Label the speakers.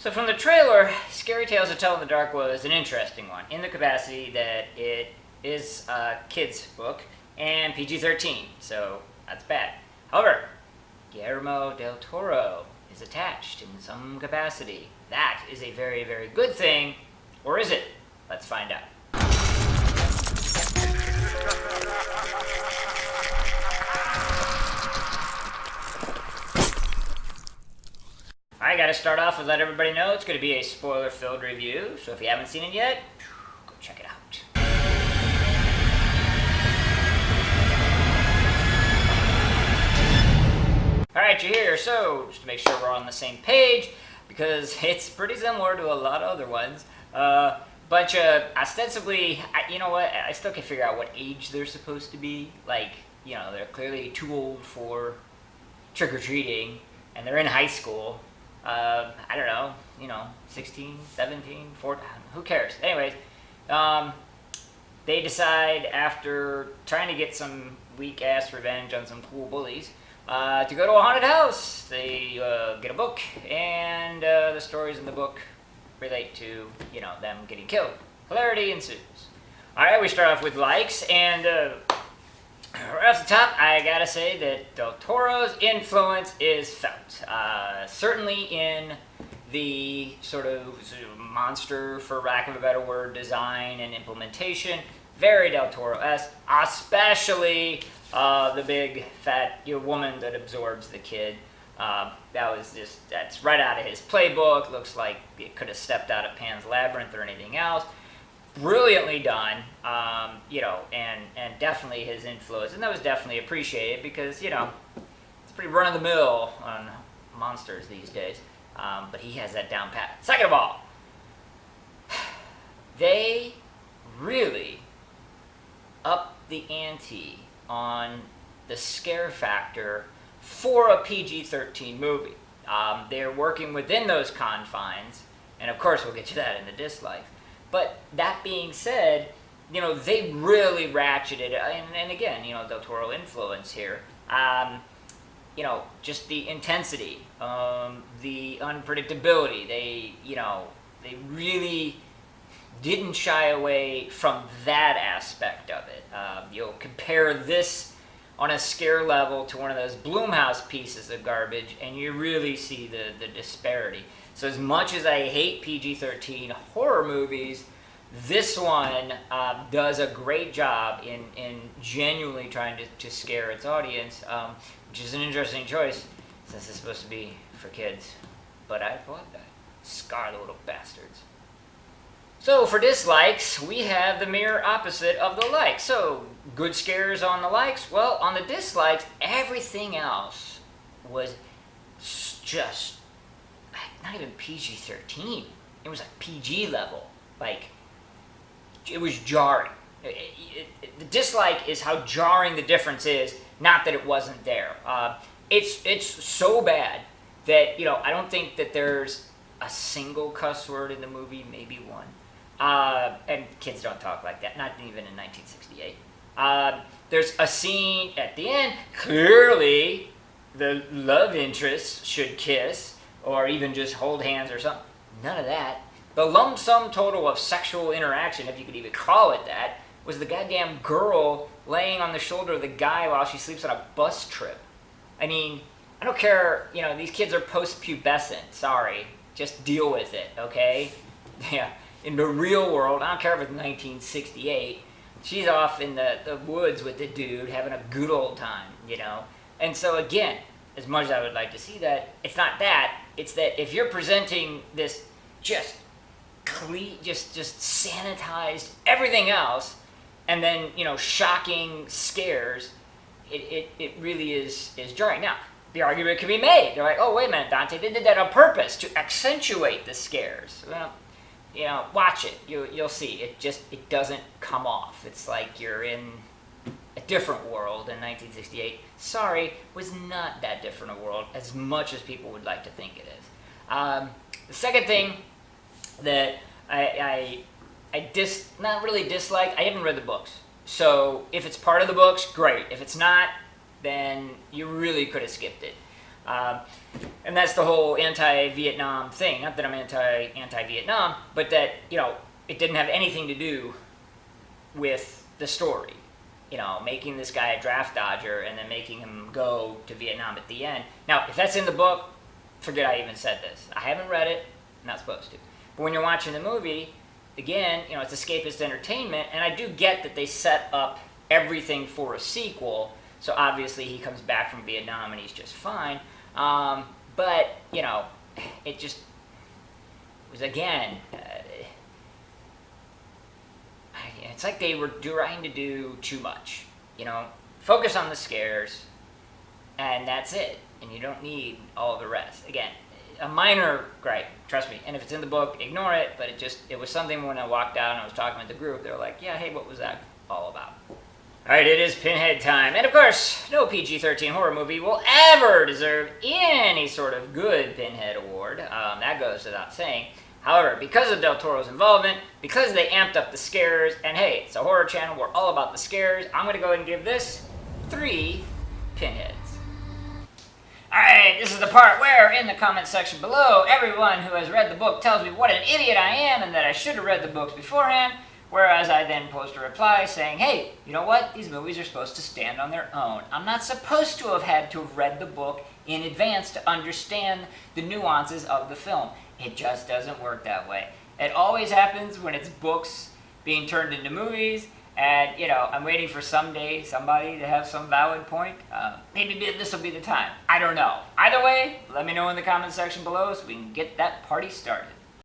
Speaker 1: So from the trailer, Scary Tales to Tell in the Dark was an interesting one, in the capacity that it is a kid's book and PG-13, so that's bad. However, Guillermo del Toro is attached in some capacity. That is a very, very good thing, or is it? Let's find out. I gotta start off with let everybody know it's gonna be a spoiler-filled review, so if you haven't seen it yet, go check it out. Alright, you're here, so just to make sure we're on the same page, because it's pretty similar to a lot of other ones. Bunch of ostensibly, you know what, I still can't figure out what age they're supposed to be. Like, you know, they're clearly too old for trick-or-treating, and they're in high school. I don't know, you know, 16, 17, 14, who cares? Anyways, they decide after trying to get some weak-ass revenge on some cool bullies, to go to a haunted house. They get a book, and the stories in the book relate to, you know, them getting killed. Hilarity ensues. Alright, we start off with likes, and right off the top, I gotta say that Del Toro's influence is felt. Certainly in the sort of monster, for lack of a better word, design and implementation. Very Del Toro-esque, especially the big fat woman that absorbs the kid. That's right out of his playbook. Looks like it could have stepped out of Pan's Labyrinth or anything else. Brilliantly done, you know, and definitely his influence, and that was definitely appreciated because, you know, it's pretty run-of-the-mill on monsters these days, but he has that down pat. Second of all, they really up the ante on the scare factor for a PG-13 movie. They're working within those confines, and of course we'll get to that in the dislikes. But that being said, you know, they really ratcheted, and again, you know, Del Toro influence here. You know, just the intensity, the unpredictability. They, you know, they really didn't shy away from that aspect of it. You'll compare this on a scare level to one of those Blumhouse pieces of garbage, and you really see the disparity. So as much as I hate PG-13 horror movies, this one does a great job in genuinely trying to scare its audience, which is an interesting choice since it's supposed to be for kids. But I applaud that. Scar the little bastards. So for dislikes, we have the mirror opposite of the likes. So good scares on the likes. Well, on the dislikes, everything else was just not even PG-13. It was like PG level. Like, it was jarring. The dislike is how jarring the difference is, not that it wasn't there. It's so bad that, you know, I don't think that there's a single cuss word in the movie, maybe one. And kids don't talk like that, not even in 1968. There's a scene at the end, clearly the love interests should kiss, or even just hold hands or something. None of that. The lump sum total of sexual interaction, if you could even call it that, was the goddamn girl laying on the shoulder of the guy while she sleeps on a bus trip. I mean, I don't care, you know, these kids are post-pubescent, sorry. Just deal with it, okay? Yeah. In the real world, I don't care if it's 1968, she's off in the woods with the dude having a good old time, you know? And so again, as much as I would like to see that, it's not that. It's that if you're presenting this just clean, just sanitized everything else, and then, you know, shocking scares, it really is jarring. Now, the argument can be made. They're like, oh, wait a minute, Dante, they did that on purpose to accentuate the scares. Well, you know, watch it. You'll see. It doesn't come off. It's like you're in a different world in 1968. Sorry, was not that different a world as much as people would like to think it is. The second thing that I not really dislike, I haven't read the books. So if it's part of the books, great. If it's not, then you really could have skipped it. And that's the whole anti-Vietnam thing. Not that I'm anti-Vietnam, but that, it didn't have anything to do with the story. Making this guy a draft dodger and then making him go to Vietnam at the end. Now, if that's in the book, forget I even said this. I haven't read it. I'm not supposed to. But when you're watching the movie, again, it's escapist entertainment, and I do get that they set up everything for a sequel. So obviously he comes back from Vietnam and he's just fine. But, it just was, again, it's like they were trying to do too much. Focus on the scares, and that's it. And you don't need all the rest. Again, a minor gripe, trust me. And if it's in the book, ignore it. But it was something when I walked out and I was talking with the group, they were like, yeah, hey, what was that all about? All right, it is Pinhead time. And of course, no PG-13 horror movie will ever deserve any sort of good Pinhead award. That goes without saying. However, because of Del Toro's involvement, because they amped up the scares, and hey, it's a horror channel, we're all about the scares, I'm going to go ahead and give this 3 Pinheads. Alright, this is the part where, in the comment section below, everyone who has read the book tells me what an idiot I am and that I should have read the books beforehand, whereas I then post a reply saying, hey, you know what? These movies are supposed to stand on their own. I'm not supposed to have had to have read the book in advance to understand the nuances of the film. It just doesn't work that way. It always happens when it's books being turned into movies, and, I'm waiting for someday somebody to have some valid point. Maybe this will be the time. I don't know. Either way, let me know in the comment section below so we can get that party started.